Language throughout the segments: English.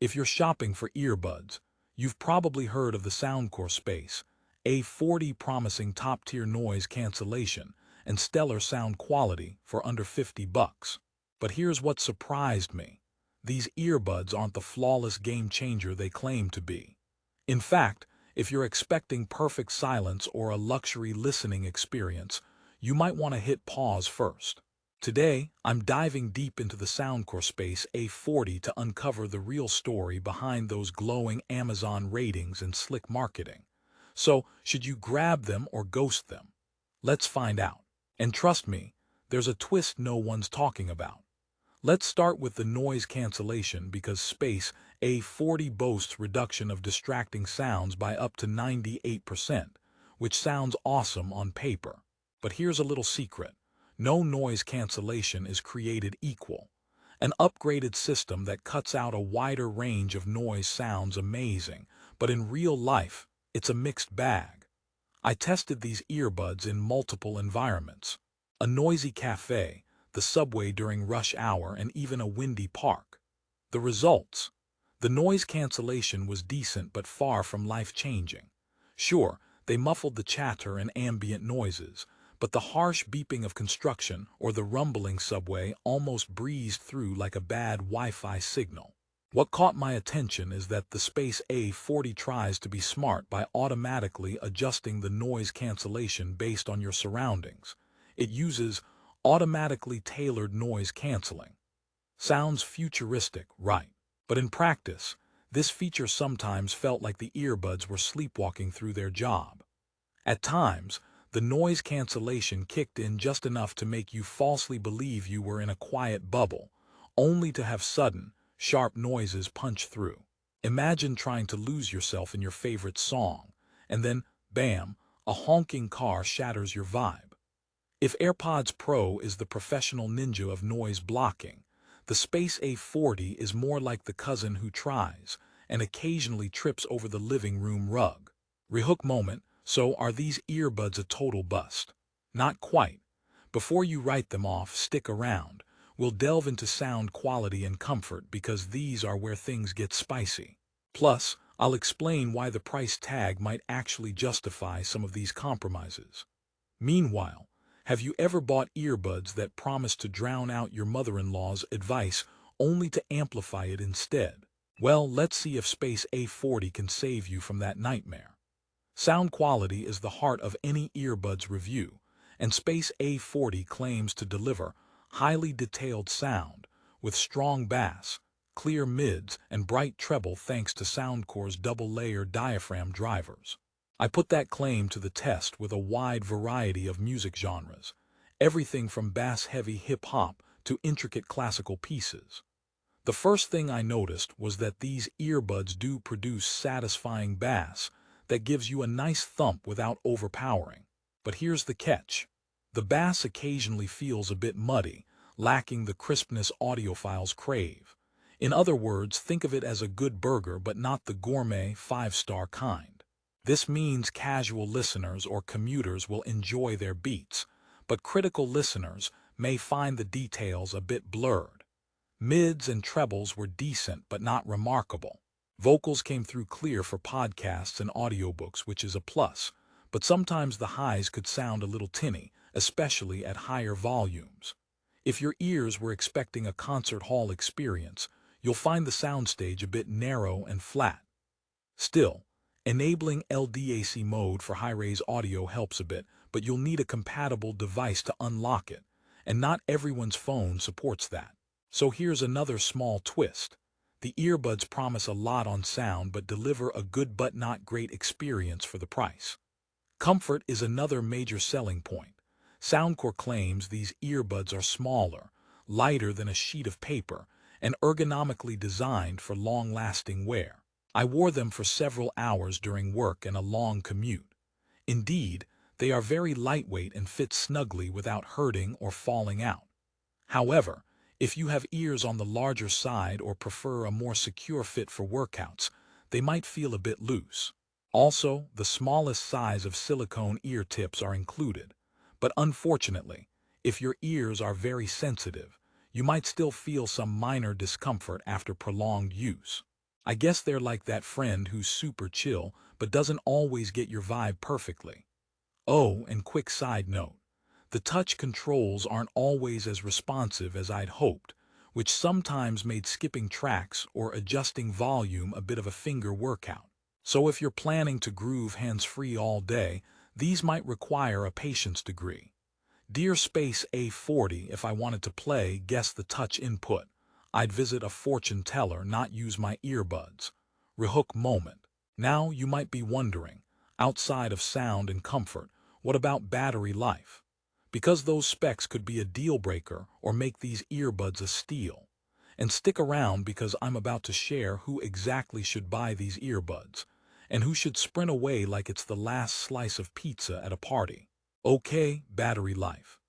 If you're shopping for earbuds, you've probably heard of the Soundcore Space A40 promising top-tier noise cancellation and stellar sound quality for under 50 bucks. But here's what surprised me. These earbuds aren't the flawless game changer they claim to be. In fact, if you're expecting perfect silence or a luxury listening experience, you might want to hit pause first. Today, I'm diving deep into the Soundcore Space A40 to uncover the real story behind those glowing Amazon ratings and slick marketing. So, should you grab them or ghost them? Let's find out. And trust me, there's a twist no one's talking about. Let's start with the noise cancellation because Space A40 boasts reduction of distracting sounds by up to 98%, which sounds awesome on paper. But here's a little secret. No noise cancellation is created equal. An upgraded system that cuts out a wider range of noise sounds amazing, but in real life, it's a mixed bag. I tested these earbuds in multiple environments. A noisy cafe, the subway during rush hour, and even a windy park. The results? The noise cancellation was decent but far from life-changing. Sure, they muffled the chatter and ambient noises, but the harsh beeping of construction or the rumbling subway almost breezed through like a bad Wi-Fi signal. What caught my attention is that the Space A40 tries to be smart by automatically adjusting the noise cancellation based on your surroundings. It uses automatically tailored noise canceling. Sounds futuristic, right? But in practice, this feature sometimes felt like the earbuds were sleepwalking through their job. At times, the noise cancellation kicked in just enough to make you falsely believe you were in a quiet bubble, only to have sudden, sharp noises punch through. Imagine trying to lose yourself in your favorite song, and then, bam, a honking car shatters your vibe. If AirPods Pro is the professional ninja of noise blocking, the Space A40 is more like the cousin who tries and occasionally trips over the living room rug. Rehook moment. So are these earbuds a total bust? Not quite. Before you write them off, stick around. We'll delve into sound quality and comfort because these are where things get spicy. Plus, I'll explain why the price tag might actually justify some of these compromises. Meanwhile, have you ever bought earbuds that promise to drown out your mother-in-law's advice only to amplify it instead? Well, let's see if Space A40 can save you from that nightmare. Sound quality is the heart of any earbuds review, and Space A40 claims to deliver highly detailed sound with strong bass, clear mids, and bright treble thanks to Soundcore's double-layer diaphragm drivers. I put that claim to the test with a wide variety of music genres, everything from bass-heavy hip-hop to intricate classical pieces. The first thing I noticed was that these earbuds do produce satisfying bass that gives you a nice thump without overpowering. But here's the catch. The bass occasionally feels a bit muddy, lacking the crispness audiophiles crave. In other words, think of it as a good burger but not the gourmet 5-star kind. This means casual listeners or commuters will enjoy their beats, but critical listeners may find the details a bit blurred. Mids and trebles were decent but not remarkable. Vocals came through clear for podcasts and audiobooks, which is a plus, but sometimes the highs could sound a little tinny, especially at higher volumes. If your ears were expecting a concert hall experience, you'll find the soundstage a bit narrow and flat. Still, enabling LDAC mode for high-res audio helps a bit, but you'll need a compatible device to unlock it, and not everyone's phone supports that. So here's another small twist. The earbuds promise a lot on sound but deliver a good but not great experience for the price. Comfort is another major selling point. Soundcore claims these earbuds are smaller, lighter than a sheet of paper, and ergonomically designed for long-lasting wear. I wore them for several hours during work and a long commute. Indeed, they are very lightweight and fit snugly without hurting or falling out. However, if you have ears on the larger side or prefer a more secure fit for workouts, they might feel a bit loose. Also, the smallest size of silicone ear tips are included. But unfortunately, if your ears are very sensitive, you might still feel some minor discomfort after prolonged use. I guess they're like that friend who's super chill but doesn't always get your vibe perfectly. Oh, and quick side note. The touch controls aren't always as responsive as I'd hoped, which sometimes made skipping tracks or adjusting volume a bit of a finger workout. So if you're planning to groove hands-free all day, these might require a patience degree. Dear Space A40, if I wanted to play Guess the Touch input, I'd visit a fortune teller, not use my earbuds. Rehook moment. Now you might be wondering, outside of sound and comfort, what about battery life? Because those specs could be a deal breaker or make these earbuds a steal. And stick around because I'm about to share who exactly should buy these earbuds and who should sprint away like it's the last slice of pizza at a party. Okay, battery life.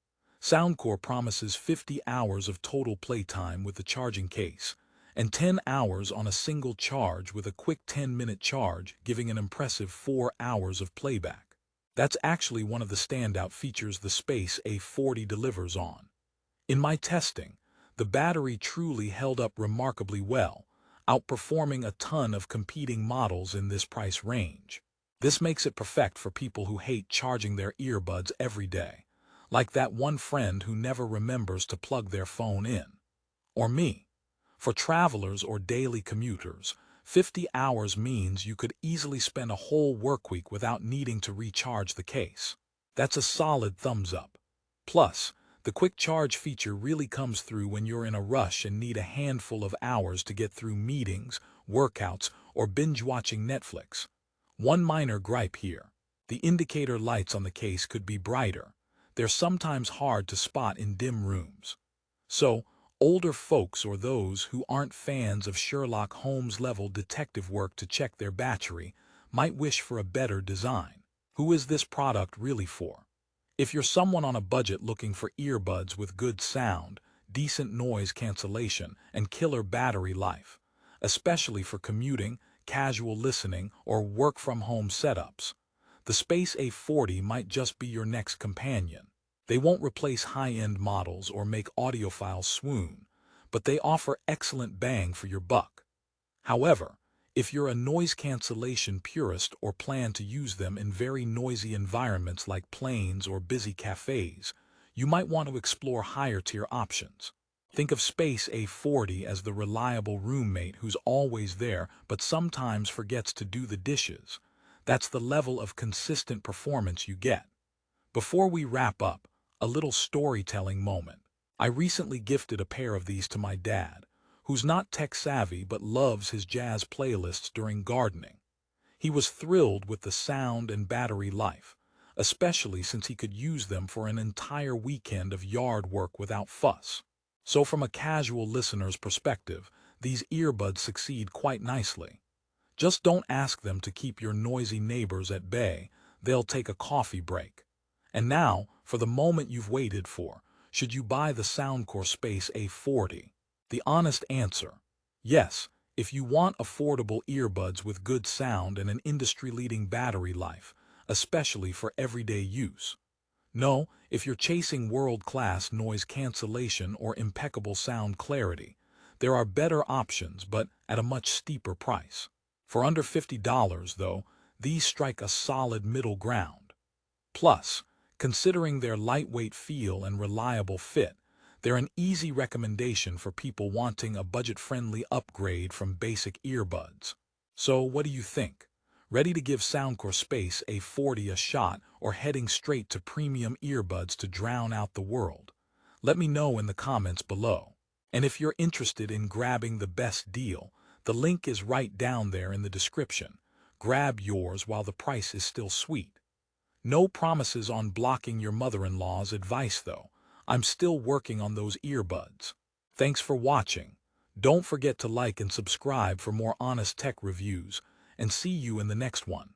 Soundcore promises 50 hours of total playtime with the charging case, and 10 hours on a single charge with a quick 10-minute charge, giving an impressive 4 hours of playback. That's actually one of the standout features the Space A40 delivers on. In my testing, the battery truly held up remarkably well, outperforming a ton of competing models in this price range. This makes it perfect for people who hate charging their earbuds every day, like that one friend who never remembers to plug their phone in. Or me. For travelers or daily commuters, 50 hours means you could easily spend a whole workweek without needing to recharge the case. That's a solid thumbs up. Plus, the quick charge feature really comes through when you're in a rush and need a handful of hours to get through meetings, workouts, or binge-watching Netflix. One minor gripe here. The indicator lights on the case could be brighter. They're sometimes hard to spot in dim rooms. So, older folks or those who aren't fans of Sherlock Holmes-level detective work to check their battery might wish for a better design. Who is this product really for? If you're someone on a budget looking for earbuds with good sound, decent noise cancellation, and killer battery life, especially for commuting, casual listening, or work-from-home setups, the Space A40 might just be your next companion. They won't replace high-end models or make audiophiles swoon, but they offer excellent bang for your buck. However, if you're a noise cancellation purist or plan to use them in very noisy environments like planes or busy cafes, you might want to explore higher-tier options. Think of Space A40 as the reliable roommate who's always there but sometimes forgets to do the dishes. That's the level of consistent performance you get. Before we wrap up, a little storytelling moment. I recently gifted a pair of these to my dad, who's not tech-savvy but loves his jazz playlists during gardening. He was thrilled with the sound and battery life, especially since he could use them for an entire weekend of yard work without fuss. So from a casual listener's perspective, these earbuds succeed quite nicely. Just don't ask them to keep your noisy neighbors at bay. They'll take a coffee break. And now, for the moment you've waited for, should you buy the Soundcore Space A40? The honest answer: yes, if you want affordable earbuds with good sound and an industry-leading battery life, especially for everyday use. No, if you're chasing world-class noise cancellation or impeccable sound clarity, there are better options but at a much steeper price. For under $50, though, these strike a solid middle ground. Plus, considering their lightweight feel and reliable fit, they're an easy recommendation for people wanting a budget-friendly upgrade from basic earbuds. So what do you think? Ready to give Soundcore Space A40 a shot or heading straight to premium earbuds to drown out the world? Let me know in the comments below. And if you're interested in grabbing the best deal, the link is right down there in the description. Grab yours while the price is still sweet. No promises on blocking your mother-in-law's advice though. I'm still working on those earbuds. Thanks for watching. Don't forget to like and subscribe for more honest tech reviews, and see you in the next one.